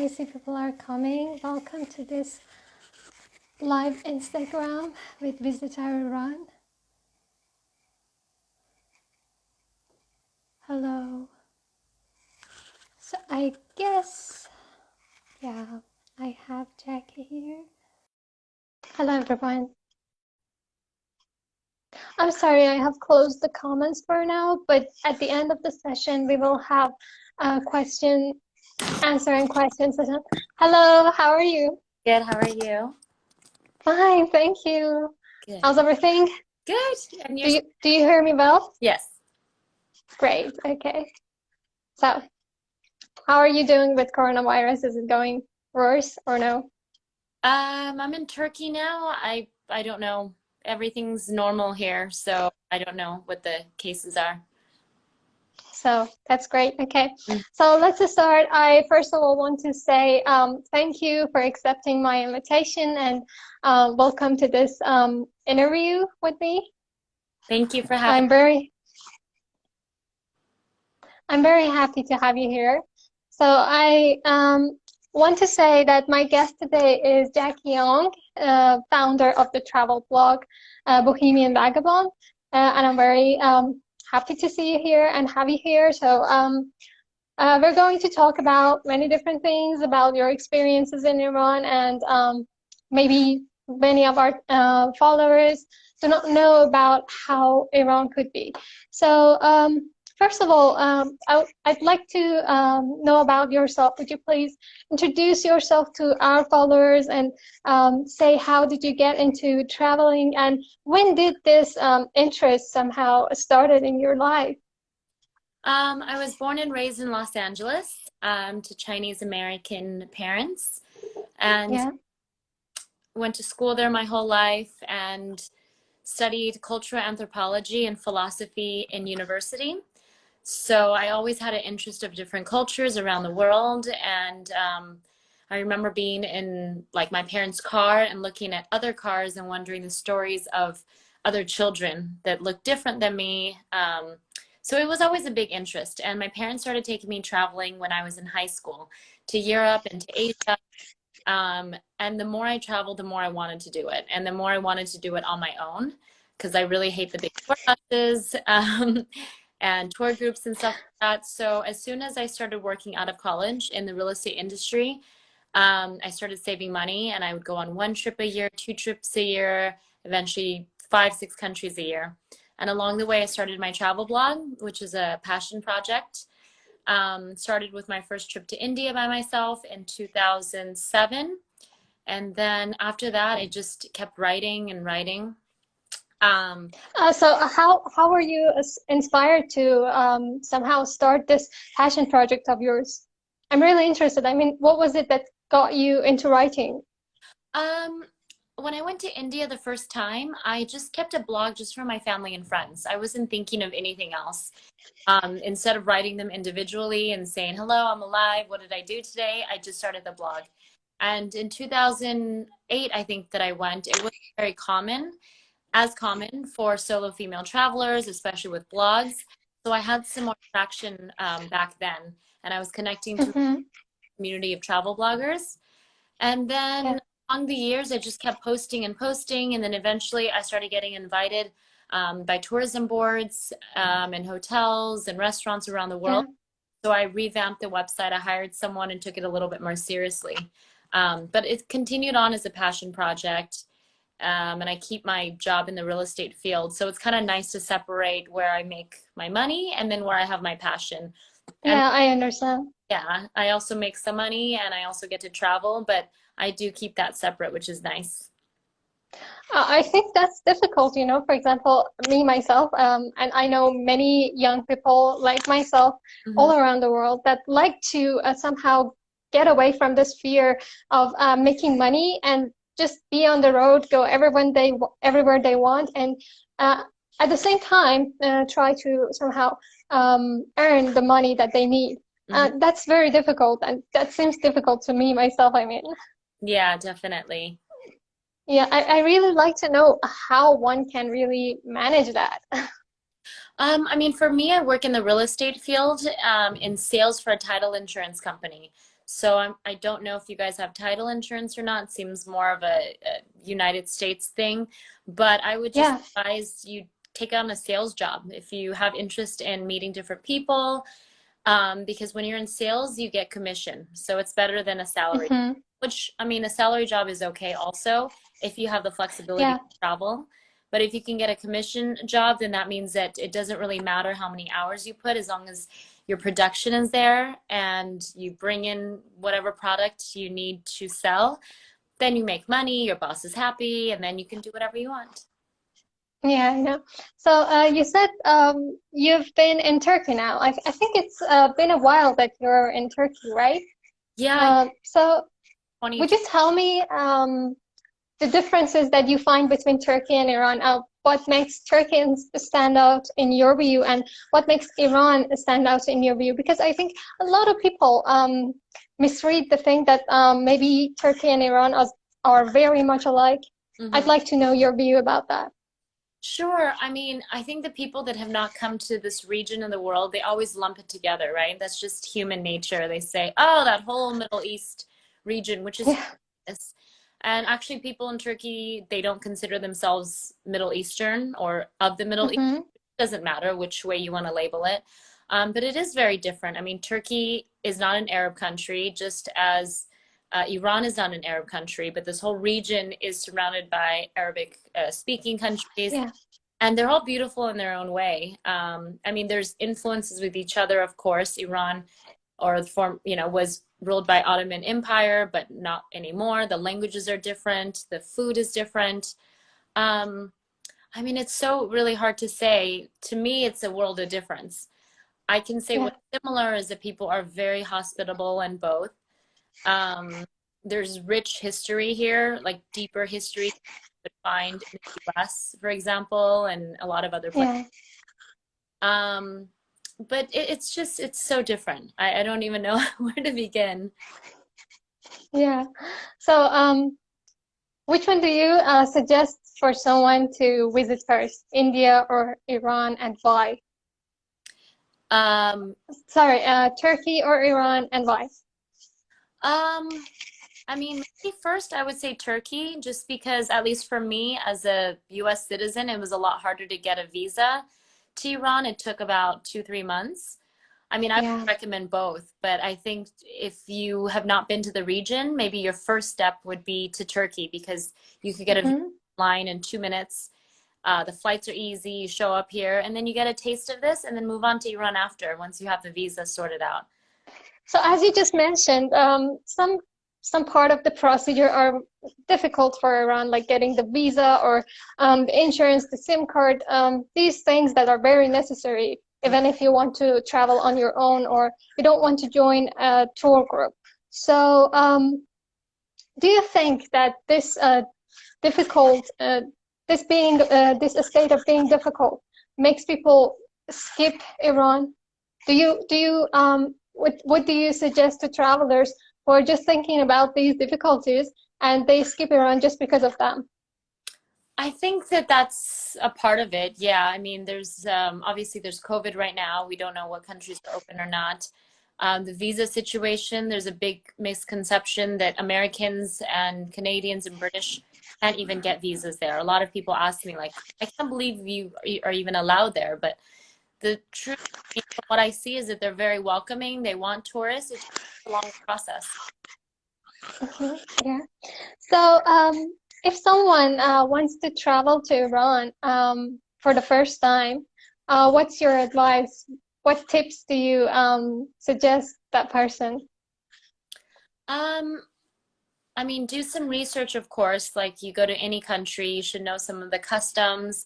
I see people are coming. Welcome to this live Instagram with VisitOurIran. Hello. So I guess, yeah, I have Jacki here. Hello, everyone. I'm sorry, I have closed the comments for now, but at the end of the session, we will have a answering questions session. Hello, how are you? Good, how are you? Fine, thank you. Good. How's everything? Good. And Do you hear me well? Yes. Great, okay. So, how are you doing with coronavirus? Is it going worse or no? I'm in Turkey now. I don't know. Everything's normal here, so I don't know what the cases are. So that's great. Okay, so let's start. I first of all want to say thank you for accepting my invitation and welcome to this interview with me. Thank you for having I'm very happy to have you here. So I want to say that my guest today is Jacki Ueng, founder of the travel blog Bohemian Vagabond, and I'm very happy to see you here and have you here. So we're going to talk about many different things about your experiences in Iran, and maybe many of our followers do not know about how Iran could be. So first of all, I'd like to know about yourself. Would you please introduce yourself to our followers and say how did you get into traveling and when did this interest somehow started in your life? I was born and raised in Los Angeles to Chinese American parents, and went to school there my whole life and studied cultural anthropology and philosophy in university. So I always had an interest of different cultures around the world, and I remember being in like my parents' car and looking at other cars and wondering the stories of other children that looked different than me. So it was always a big interest, and my parents started taking me traveling when I was in high school to Europe and to Asia. And the more I traveled, the more I wanted to do it, and the more I wanted to do it on my own because I really hate the big tour buses. And tour groups and stuff like that. So as soon as I started working out of college in the real estate industry, I started saving money, and I would go on 1 trip a year, 2 trips a year, eventually 5, 6 countries a year. And along the way, I started my travel blog, which is a passion project. Started with my first trip to India by myself in 2007. And then after that, I just kept writing and writing. So how were you inspired to somehow start this passion project of yours? I'm really interested. I mean, what was it that got you into writing? When I went to India the first time, I just kept a blog just for my family and friends. I wasn't thinking of anything else. Instead of writing them individually and saying, hello, I'm alive, what did I do today? I just started the blog. And in 2008, I think that I went, it was very common for solo female travelers, especially with blogs. So I had some more traction back then, and I was connecting to a community of travel bloggers. And then along the years, I just kept posting and posting, and then eventually I started getting invited by tourism boards and hotels and restaurants around the world. So I revamped the website, I hired someone and took it a little bit more seriously. But it continued on as a passion project. And I keep my job in the real estate field. So it's kind of nice to separate where I make my money and then where I have my passion. And yeah, I understand. yeah, I also make some money and I also get to travel, but I do keep that separate, which is nice. I think that's difficult, you know, for example, me, myself, and I know many young people like myself all around the world that like to somehow get away from this fear of making money and just be on the road, go everywhere they want, and at the same time try to somehow earn the money that they need. That's very difficult, and that seems difficult to me myself, I mean. Yeah, definitely. Yeah, I really like to know how one can really manage that. I mean, for me, I work in the real estate field in sales for a title insurance company. So I don't know if you guys have title insurance or not. It seems more of a United States thing, but I would just Yeah. advise you take on a sales job if you have interest in meeting different people, because when you're in sales, you get commission. So it's better than a salary, Mm-hmm. which, I mean, a salary job is okay also if you have the flexibility Yeah. to travel. But if you can get a commission job, then that means that it doesn't really matter how many hours you put, as long as your production is there and you bring in whatever product you need to sell, then you make money, your boss is happy, and then you can do whatever you want. Yeah, I know. So you said you've been in Turkey now. I think it's been a while that you're in Turkey, right? Yeah, So 20. would you tell me the differences that you find between Turkey and Iran? What makes Turkey stand out in your view, and what makes Iran stand out in your view? Because I think a lot of people misread the thing that maybe Turkey and Iran are very much alike. I'd Mhm. like to know your view about that. Sure. I mean, I think the people that have not come to this region of the world, they always lump it together, right? That's just human nature. They say, oh, that whole Middle East region, which is Yeah. this. And actually, people in Turkey, they don't consider themselves Middle Eastern or of the Middle East. Mm-hmm. It doesn't matter which way you want to label it. But it is very different. I mean, Turkey is not an Arab country, just as Iran is not an Arab country, but this whole region is surrounded by Arabic speaking countries, Yeah. and they're all beautiful in their own way. I mean, there's influences with each other, of course. Iran, or the form, was ruled by Ottoman Empire, but not anymore. The languages are different. The food is different. Um, I mean, it's so really hard to say. To me, it's a world of difference. I can say Yeah. what's similar is that people are very hospitable in both. Um, there's rich history here, like deeper history you would find in the US, for example, and a lot of other places. Yeah. Um, but it's so different. I don't even know where to begin. Yeah. So which one do you suggest for someone to visit first, India or Iran, and why? Um, Sorry, Turkey or Iran, and why? um, I mean, maybe first I would say Turkey, just because, at least for me as a US citizen, it was a lot harder to get a visa to Iran. It took about 2, 3 months. I mean, I would Yeah. recommend both, but I think if you have not been to the region, maybe your first step would be to Turkey, because you could get a visa Hmm. online in 2 minutes. The flights are easy. You show up here, and then you get a taste of this, and then move on to Iran after, once you have the visa sorted out. So as you just mentioned, some part of the procedure are difficult for Iran, like getting the visa or the insurance, the SIM card, these things that are very necessary, even if you want to travel on your own or you don't want to join a tour group. So, do you think that this difficult, this state of being difficult makes people skip Iran? What do you suggest to travelers who are just thinking about these difficulties and they skip Iran just because of them? I think that that's a part of it. Yeah, I mean, there's obviously there's COVID right now. We don't know what countries are open or not. The visa situation, there's a big misconception that Americans and Canadians and British can't even get visas there. A lot of people ask me, like, I can't believe you are even allowed there. But the truth, from what I see, is that they're very welcoming. They want tourists. It's just a long process. Mhm. Yeah. So, if someone wants to travel to Iran for the first time, what's your advice? What tips do you suggest that person? Um, I mean, do some research, of course. Like, you go to any country, you should know some of the customs.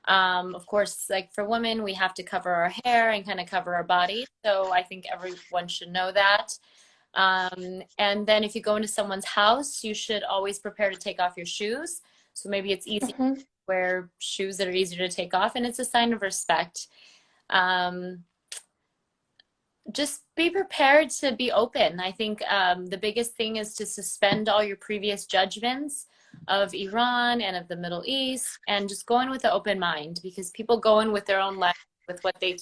Of course, like for women, we have to cover our hair and kind of cover our body. So I think everyone should know that. And then if you go into someone's house, you should always prepare to take off your shoes. So maybe it's easy to Hmm. wear shoes that are easier to take off, and it's a sign of respect. Um, just be prepared to be open. I think the biggest thing is to suspend all your previous judgments of Iran and of the Middle East, and just go in with an open mind, because people go in with their own life, with what they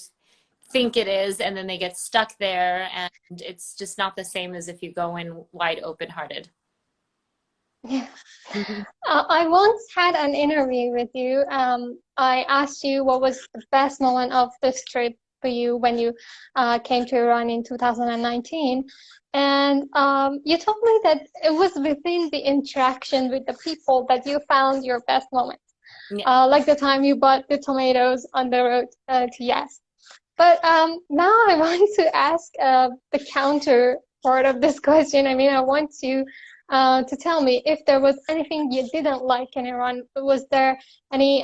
think it is, and then they get stuck there, and it's just not the same as if you go in wide open-hearted. Yeah. Mhm. I once had an interview with you. I asked you what was the best moment of this trip for you when you came to Iran in 2019. And you told me that it was within the interaction with the people that you found your best moments. Yeah. Like the time you bought the tomatoes on the road to Yes. But now I want to ask the counter part of this question. I mean, I want you to tell me if there was anything you didn't like in Iran. Was there any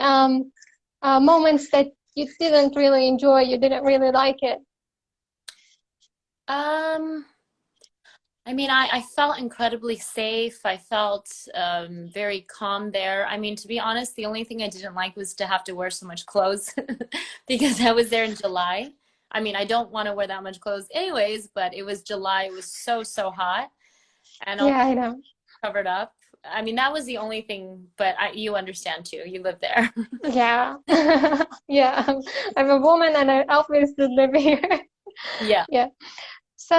moments that you didn't really enjoy, you didn't really like it? I mean, I felt incredibly safe. I felt very calm there. I mean, to be honest, the only thing I didn't like was to have to wear so much clothes because I was there in July. I mean, I don't want to wear that much clothes anyways, but it was July. It was so, so hot and all Yeah, I know. covered up. I mean, that was the only thing, but you understand too. You live there. Yeah. Yeah, I'm a woman and I obviously live here. Yeah. Yeah. So,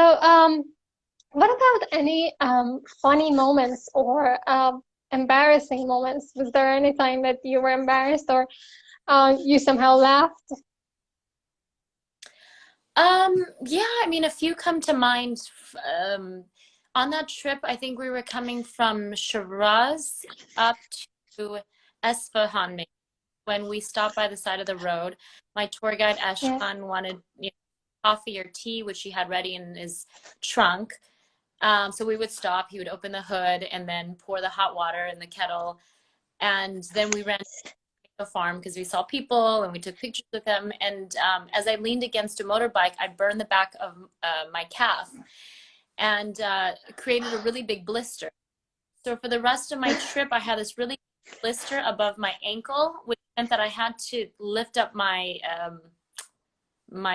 what about any funny moments or embarrassing moments? Was there any time that you were embarrassed or you somehow laughed? Yeah, I mean, a few come to mind. On that trip, I think we were coming from Shiraz up to Esfahan. When we stopped by the side of the road, my tour guide Yes. Ashkan wanted, coffee or tea, which he had ready in his trunk. So we would stop. He would open the hood and then pour the hot water in the kettle, and then we ran the farm because we saw people and we took pictures with them. And as I leaned against a motorbike, I burned the back of my calf and created a really big blister. So for the rest of my trip, I had this really blister above my ankle, which meant that I had to lift up my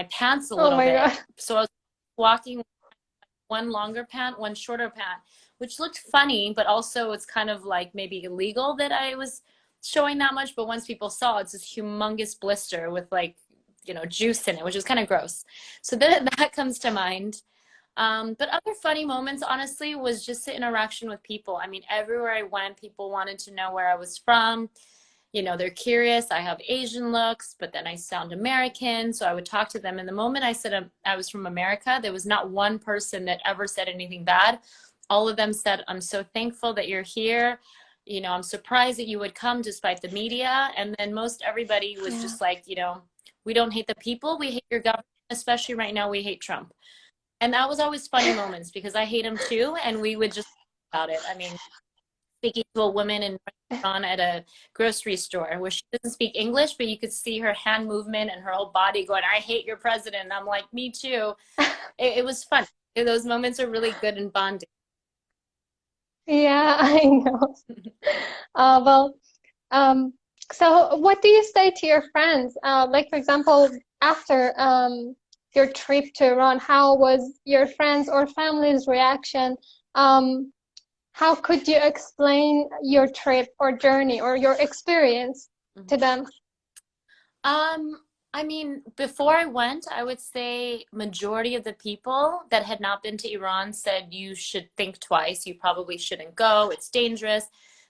pants a Oh little my bit. God. So I was walking with one longer pant, one shorter pant, which looked funny, but also it's kind of like maybe illegal that I was showing that much. But once people saw, it's this humongous blister with like, juice in it, which is kind of gross. So that comes to mind. But other funny moments, honestly, was just the interaction with people. I mean, everywhere I went, people wanted to know where I was from. They're curious. I have Asian looks, but then I sound American. So I would talk to them. And the moment I said I was from America, there was not one person that ever said anything bad. All of them said, I'm so thankful that you're here. I'm surprised that you would come despite the media. And then most everybody was Yeah. just like, we don't hate the people. We hate your government, especially right now. We hate Trump. And that was always funny moments because I hate him too. And we would just talk about it. I mean, speaking to a woman in Iran at a grocery store where she doesn't speak English, but you could see her hand movement and her whole body going, I hate your president. And I'm like, me too. It was fun. Those moments are really good and bonding. Yeah, I know. Well, so what do you say to your friends? Like, for example, after your trip to Iran, how was your friends or family's reaction? How could you explain your trip or journey or your experience to them? Um, I mean, before I went, I would say majority of the people that had not been to Iran said you should think twice. You probably shouldn't go. It's dangerous.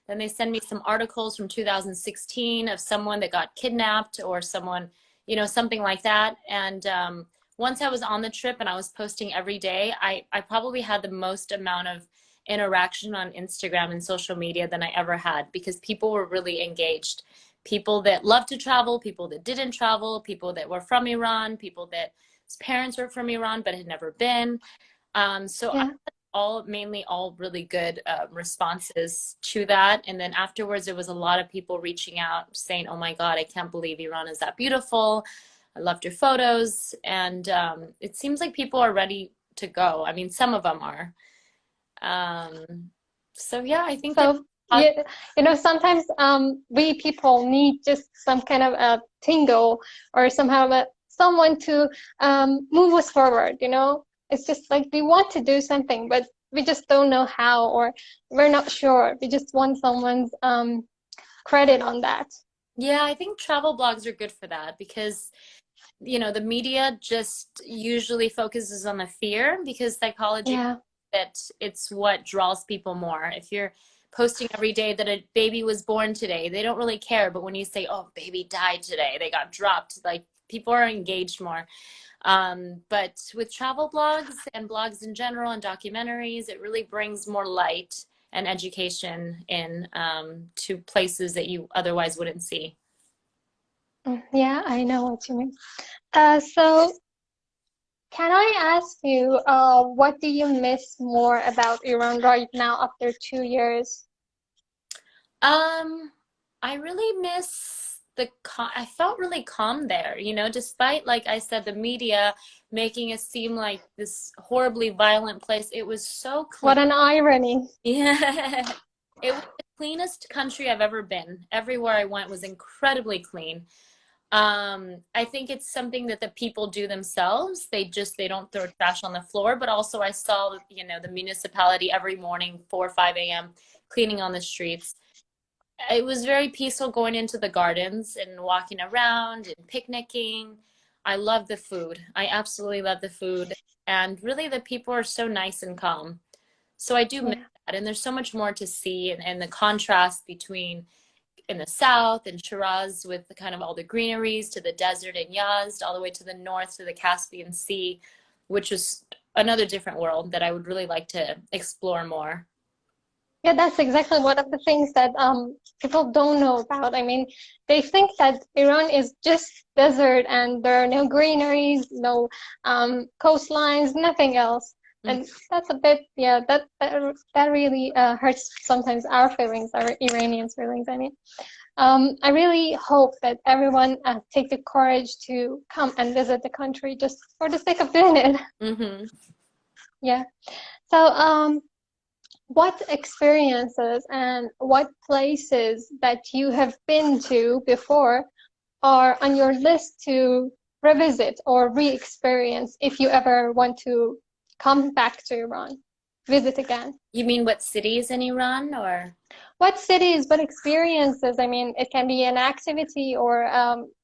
Then they send me some articles from 2016 of someone that got kidnapped or someone, something like that. And once I was on the trip and I was posting every day, I probably had the most amount of interaction on Instagram and social media than I ever had because people were really engaged. People that love to travel, people that didn't travel, people that were from Iran, people that his parents were from Iran but had never been. So I Yeah. had mainly all really good responses to that. And then afterwards, there was a lot of people reaching out saying, oh my God, I can't believe Iran is that beautiful. I loved your photos. And it seems like people are ready to go. I mean, some of them are. So yeah, I think that So sometimes we people need just some kind of a tingle or somehow someone to move us forward. It's just like we want to do something, but we just don't know how, or we're not sure. We just want someone's credit on that. yeah, I think travel blogs are good for that because you know, the media just usually focuses on the fear, because psychology, that it's what draws people more. If you're posting every day that a baby was born today, they don't really care. But when you say, oh, baby died today, they got dropped, like, people are engaged more. But with travel blogs and blogs in general and documentaries, it really brings more light and education in to places that you otherwise wouldn't see. Yeah, I know what you mean. So can I ask you, what do you miss more about Iran right now after 2 years? I really miss I felt really calm there, you know, despite, like I said, the media making it seem like this horribly violent place. It was so clean. What an irony. Yeah. It was the cleanest country I've ever been. Everywhere I went was incredibly clean. I think it's something that the people do themselves. They don't throw trash on the floor, but also I saw, you know, the municipality every morning, 4 or 5 a.m. cleaning on the streets. It was very peaceful going into the gardens and walking around and picnicking. I love the food. I absolutely love the food. And really, the people are so nice and calm. So I do miss that. And there's so much more to see, and the contrast between in the south and Shiraz with the kind of all the greeneries, to the desert in Yazd, all the way to the north to the Caspian Sea, which is another different world that I would really like to explore more. Yeah, that's exactly one of the things that people don't know about. I mean, they think that Iran is just desert and there are no greeneries, no coastlines, nothing else. And that's a bit, yeah, that really hurts sometimes our feelings, our Iranians' feelings, I mean. I really hope that everyone take the courage to come and visit the country just for the sake of doing it. Mm-hmm. Yeah. So, what experiences and what places that you have been to before are on your list to revisit or re-experience if you ever want to come back to Iran, visit again? You mean what cities in Iran, or? What cities, what experiences? I mean, it can be an activity or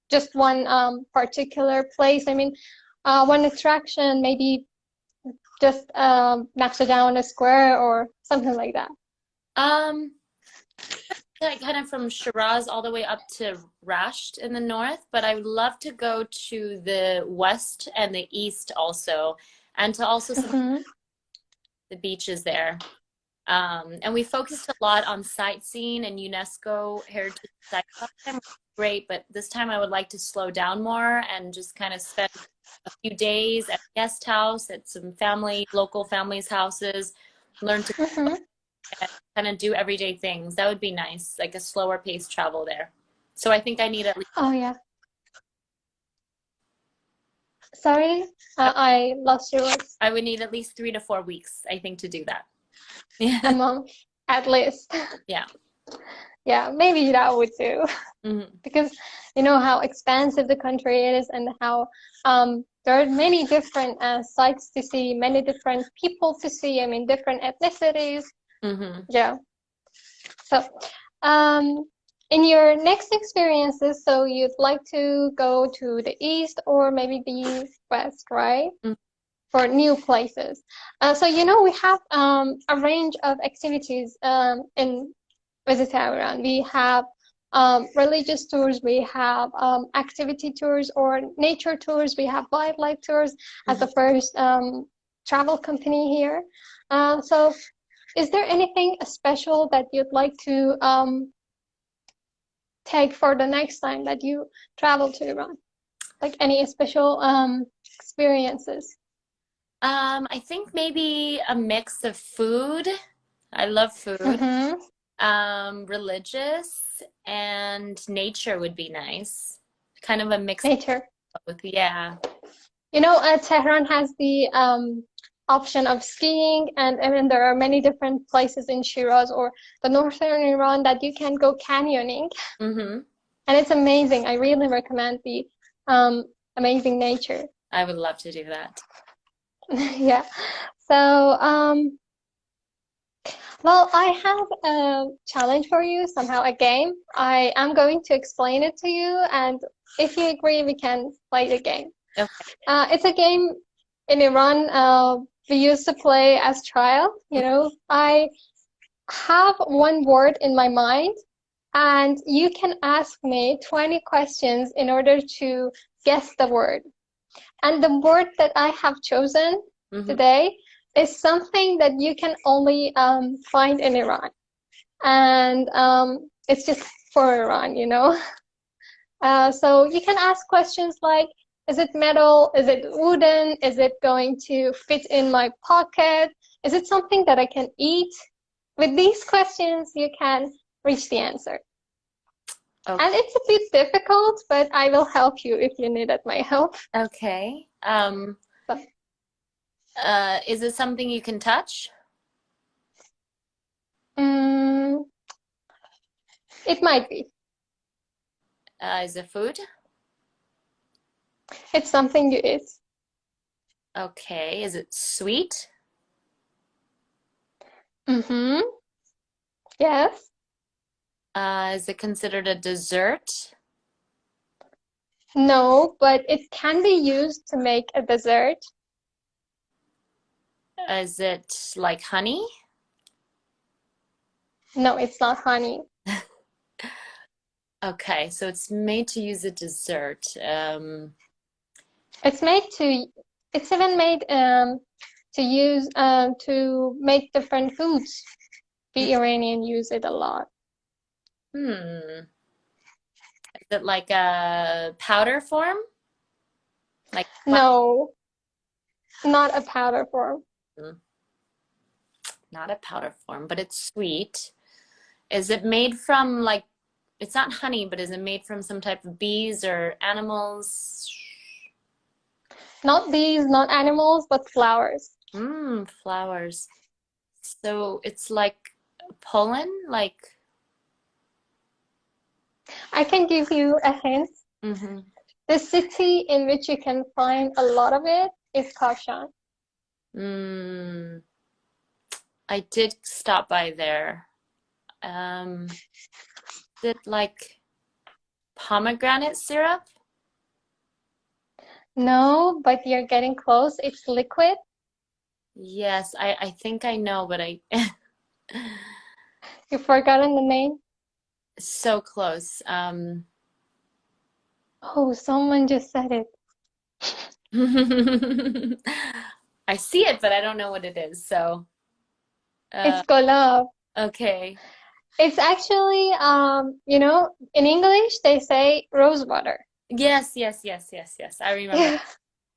just one particular place. I mean, one attraction, maybe just knock down a square or something like that. Kind of from Shiraz all the way up to Rasht in the north, but I would love to go to the west and the east also, and to also see the beaches there. And we focused a lot on sightseeing and UNESCO heritage sites last time. Great, but this time I would like to slow down more and just kind of spend a few days at a guest house, at some local families' houses, learn to cook, and kind of do everyday things. That would be nice, like a slower paced travel there. So I think I need at least. Oh, yeah. Sorry, I lost your words. I would need at least 3 to 4 weeks, I think, to do that. Yeah. A month, at least. Yeah. Yeah, maybe that would do. Because you know how expansive the country is and how there are many different sites to see, many different people to see, I mean, different ethnicities. Yeah. So, in your next experiences, so you'd like to go to the east or maybe the west, right? For new places. So, you know, we have a range of activities in VisitOurIran. We have religious tours, we have activity tours or nature tours, we have wildlife tours as the first travel company here. So is there anything special that you'd like to take for the next time that you travel to Iran? Like any special experiences? I think maybe a mix of food. I love food. Religious and nature would be nice. Kind of a mix. Nature. Yeah. You know, Tehran has the option of skiing, and I mean there are many different places in Shiraz or the northern Iran that you can go canyoning. And it's amazing. I really recommend the amazing nature. I would love to do that. Yeah. So Well, I have a challenge for you, somehow a game. I am going to explain it to you, and if you agree, we can play the game. Okay. It's a game in Iran we used to play as child. You know, I have one word in my mind, and you can ask me 20 questions in order to guess the word. And the word that I have chosen today is something that you can only find in Iran. And it's just for Iran, you know? So you can ask questions like, is it metal? Is it wooden? Is it going to fit in my pocket? Is it something that I can eat? With these questions, you can reach the answer. Okay. And it's a bit difficult, but I will help you if you needed my help. Okay. So, Is it something you can touch? mm, it might be. Is it food? It's something you eat. Okay. Is it sweet? Mm-hmm. Yes. Is it considered a dessert? No, but it can be used to make a dessert. Is it like honey? No, it's not honey. Okay, so it's made to use a dessert. It's made to, it's even made to use to make different foods. The Iranian use it a lot. Hmm. Is it like a powder form? Like No, not a powder form. not a powder form, but it's sweet. Is it made from like, it's not honey, but is it made from some type of bees or animals? Not bees, not animals, but flowers. Flowers. So it's like pollen, like. I can give you a hint. Mm-hmm. The city in which you can find a lot of it is Kashan. Mm, I did stop by there. Is it like pomegranate syrup? No, but you're getting close. It's liquid. Yes, I think I know, but I You've forgotten the name. so close. Oh, someone just said it. I see it, but I don't know what it is. So, It's uh, golab. okay. It's actually, you know, in English they say rose water. Yes, yes, yes, yes, yes. I remember. Yeah,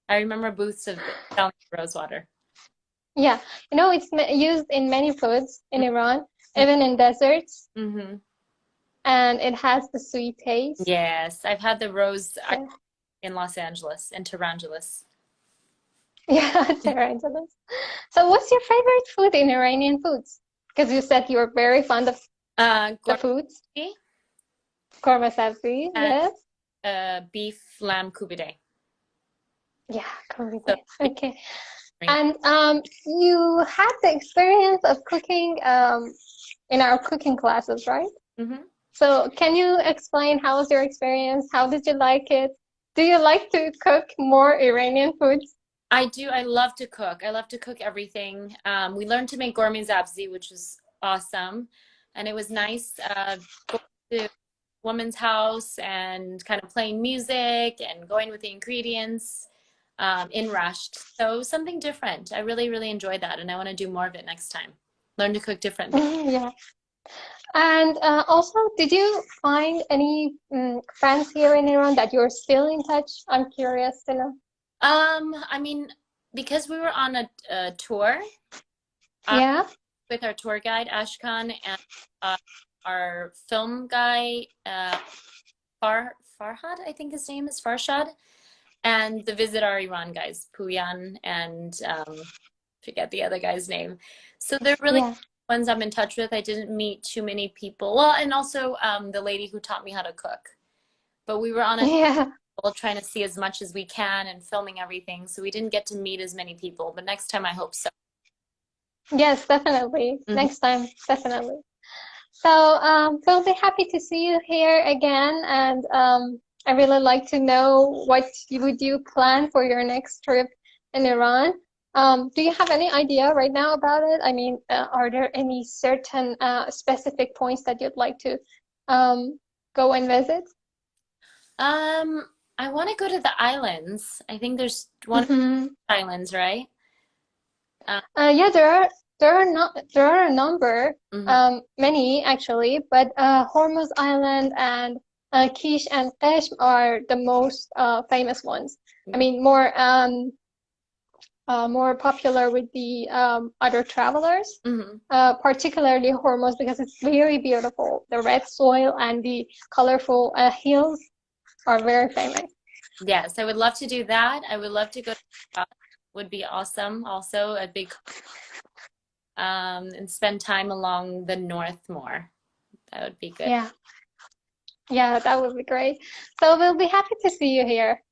I remember booths of selling rose water. yeah. You know, it's used in many foods in Iran, even in desserts, Mm-hmm. and it has the sweet taste. Yes, I've had the rose Yeah, in Los Angeles, in Tarantulas. yeah, tarantulas. So, what's your favorite food in Iranian foods? Because you said you were very fond of the foods. Gourmet Korma sabzi, and yes. beef lamb kubide. Yeah, korma. So, Okay. And you had the experience of cooking in our cooking classes, right? mm-hmm. So can you explain how was your experience? How did you like it? Do you like to cook more Iranian foods? I do. I love to cook. I love to cook everything. We learned to make gourmet zabzi, which was awesome. And it was nice going to woman's house and kind of playing music and going with the ingredients in rushed. So something different. I really, really enjoyed that. And I want to do more of it next time. Learn to cook different things. Yeah. And also, did you find any friends here in Iran that you're still in touch? I'm curious to know. I mean, because we were on a tour Yeah. with our tour guide, Ashkan, and our film guy, Farhad, I think his name is Farshad, and the Visit Our Iran guys, Puyan and forget the other guy's name. So they're really Yeah. ones I'm in touch with. I didn't meet too many people. Well, and also the lady who taught me how to cook. But we were on a Yeah. trying to see as much as we can and filming everything. So we didn't get to meet as many people. But next time I hope so. Yes, definitely. Mhm. Next time, definitely. So, we'll be happy to see you here again, and I really like to know what would you plan for your next trip in Iran. Do you have any idea right now about it? I mean, are there any certain specific points that you'd like to go and visit? Um, I want to go to the islands. I think there's one Mm-hmm. islands, right? Uh, Yeah, there are a number, mhm. many actually, but Hormuz Island and Kish and Qeshm are the most famous ones. I mean, more popular with the other travelers, Mhm. particularly Hormuz because it's very beautiful. The red soil and the colorful hills are very famous. Yes, I would love to do that. I would love to go to would be awesome. Also, a big and spend time along the north more. That would be good. Yeah, yeah, that would be great. So we'll be happy to see you here.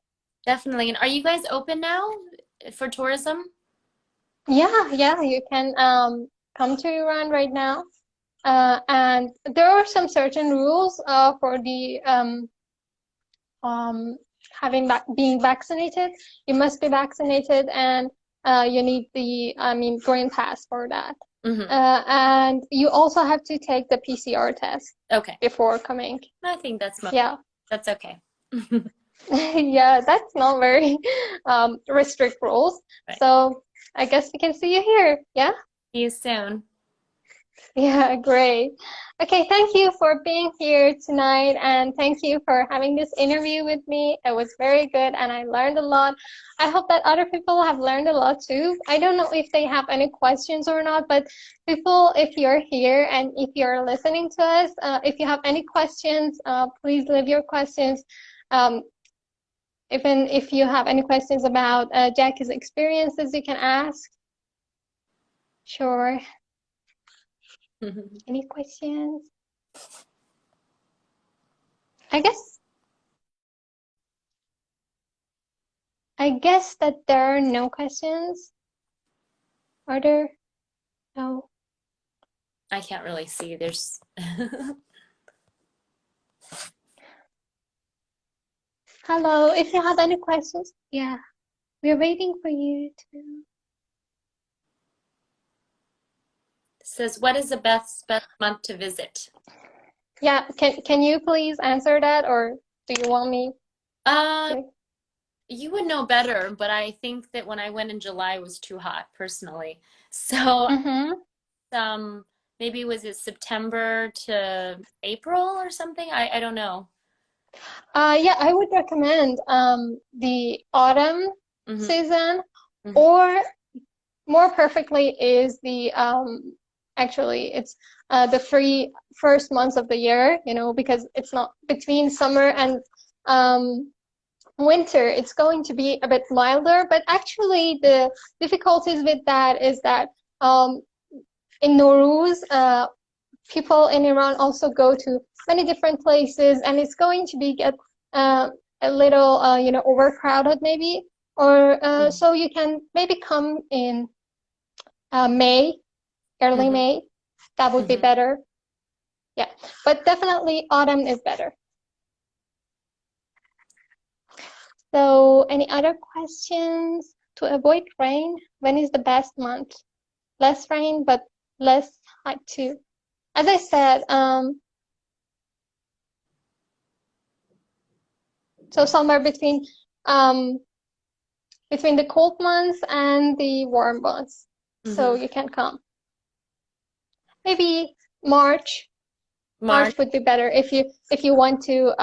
Definitely. And are you guys open now for tourism? Yeah, yeah, you can come to Iran right now. And there are some certain rules for the um being vaccinated. You must be vaccinated, and you need the green pass for that. Hmm. And you also have to take the PCR test Okay. before coming. I think Yeah. that's okay. Yeah, that's not very restrict rules. Right. So I guess we can see you here. Yeah. See you soon. Yeah, great. Okay, thank you for being here tonight, and thank you for having this interview with me. It was very good and I learned a lot. I hope that other people have learned a lot too. I don't know if they have any questions or not, but people, if you're here and if you're listening to us, if you have any questions, please leave your questions. Um, Even if you have any questions about Jackie's experiences, you can ask. Sure. Any questions? I guess I guess that there are no questions. Are there? No. I can't really see. There's Hello, if you have any questions, yeah, we're waiting for you to. says what is the best month to visit? Yeah, can you please answer that, or do you want me Uh, to? you would know better, but I think that when I went in July it was too hot personally. So, Mm-hmm. um, maybe was it September to April or something? I don't know. Yeah, I would recommend the autumn Hmm. season, Hmm. or more perfectly is the actually it's the three first months of the year, because it's not between summer and um winter. It's going to be a bit milder, but actually the difficulties with that is that um in Nowruz, people in Iran also go to many different places, and it's going to be get uh, a little overcrowded maybe, or so you can maybe come in May, early Hmm. May. That would be Hmm. better. Yeah, but definitely autumn is better. So, any other questions? To avoid rain, when is the best month? Less rain, but less hot too. As I said, so somewhere um between the cold months and the warm months. So Hmm. you can come. Maybe March. March. March would be better if you want to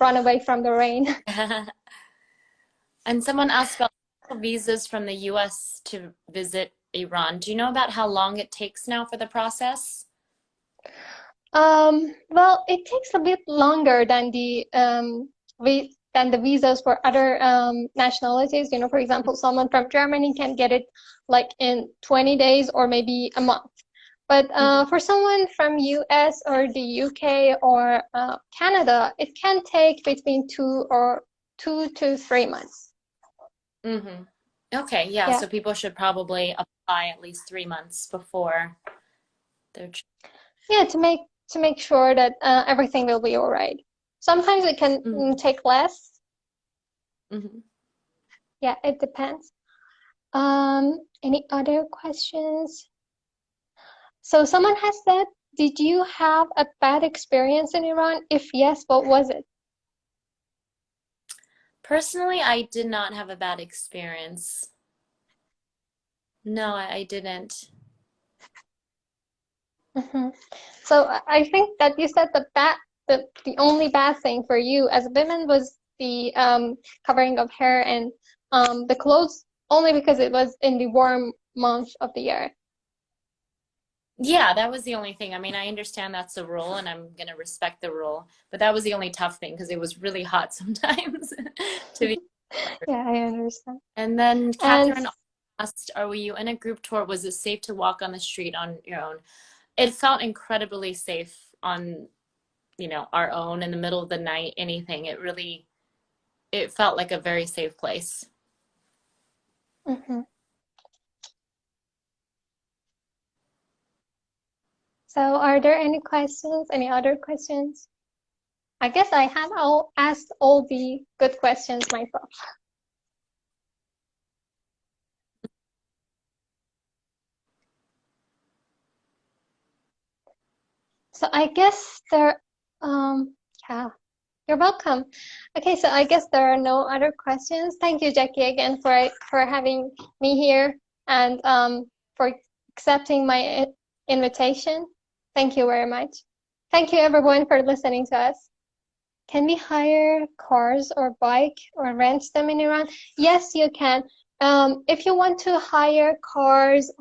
run away from the rain. And someone asked about visas from the US to visit Iran. Do you know about how long it takes now for the process? Well, it takes a bit longer than the visas for other nationalities. For example, someone from Germany can get it like in 20 days or maybe a month. But Hmm. for someone from US or the UK or Canada, it can take between 2 to 3 months. Hmm. Okay, yeah, Yeah. so people should probably apply at least 3 months before their Yeah, to make sure that everything will be all right. Sometimes it can mm-hmm. take less. Mm-hmm. Yeah, it depends. Any other questions? So someone has said, did you have a bad experience in Iran? If yes, what was it? Personally, I did not have a bad experience. No, I didn't. Hmm. So I think that you said the only bad thing for you as a woman was the covering of hair and the clothes, only because it was in the warm month of the year. Yeah, that was the only thing. I mean, I understand that's the rule and I'm going to respect the rule, but that was the only tough thing because it was really hot sometimes to be. Yeah, I understand. And then And Catherine asked, are you in a group tour? Was it safe to walk on the street on your own? It felt incredibly safe on, our own in the middle of the night, anything. It felt like a very safe place. mhm. So are there any questions? Any other questions? I guess I have all asked all the good questions myself. So I guess yeah, you're welcome. Okay, so I guess there are no other questions. Thank you, Jackie, again for having me here and for accepting my invitation. Thank you very much. Thank you everyone for listening to us. Can we hire cars or bike or rent them in Iran? Yes, you can. If you want to hire cars,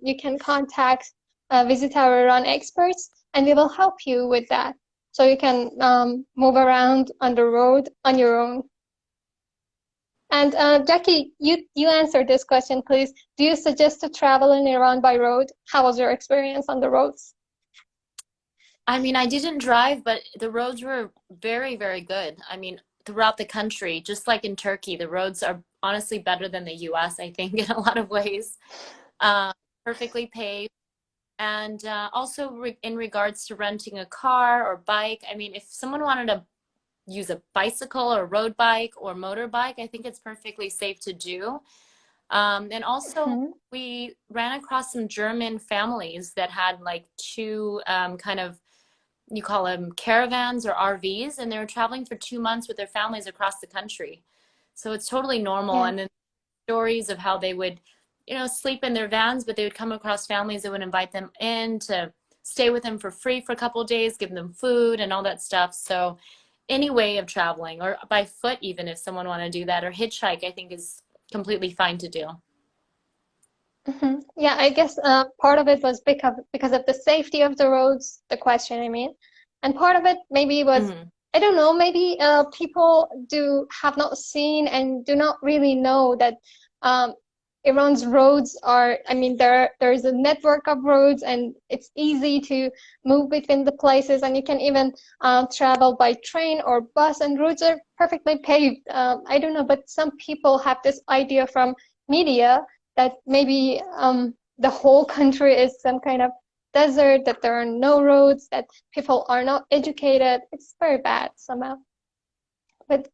you can contact Visit Our Iran experts, and we will help you with that. So you can move around on the road on your own. And Jackie, you answered this question, please. Do you suggest to travel in Iran by road? How was your experience on the roads? I mean, I didn't drive, but the roads were very, very good. I mean, throughout the country, just like in Turkey, the roads are honestly better than the US, I think, in a lot of ways. Uh, Perfectly paved. And also in regards to renting a car or bike, I mean, if someone wanted to use a bicycle or road bike or motorbike, I think it's perfectly safe to do. And also, Mhm. we ran across some German families that had like two kind of, you call them caravans or RVs, and they were traveling for 2 months with their families across the country. So it's totally normal. Yeah. And then stories of how they would, sleep in their vans, but they would come across families that would invite them in to stay with them for free for a couple of days, give them food and all that stuff. So any way of traveling, or by foot, even if someone want to do that, or hitchhike, I think is completely fine to do. Yeah, I guess part of it was because of the safety of the roads, the question, I mean. And part of it maybe was, Mm-hmm. I don't know, maybe people do have not seen and do not really know that um, Iran's roads are, I mean, there's a network of roads and it's easy to move between the places, and you can even travel by train or bus, and roads are perfectly paved. I don't know, but some people have this idea from media that maybe the whole country is some kind of desert, that there are no roads, that people are not educated. It's very bad somehow. But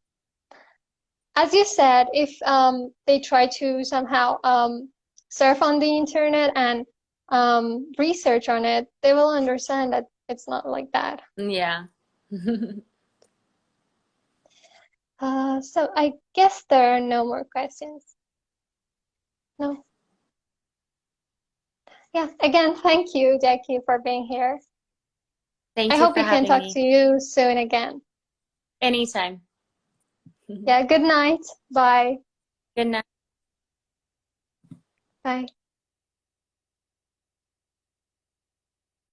as you said, if they try to somehow surf on the internet and research on it, they will understand that it's not like that. Yeah. So I guess there are no more questions. No. Yeah. Again, thank you, Jackie, for being here. I Thank you hope for we can having talk me. to you soon again. Anytime. Yeah, good night. Bye. Good night. Bye.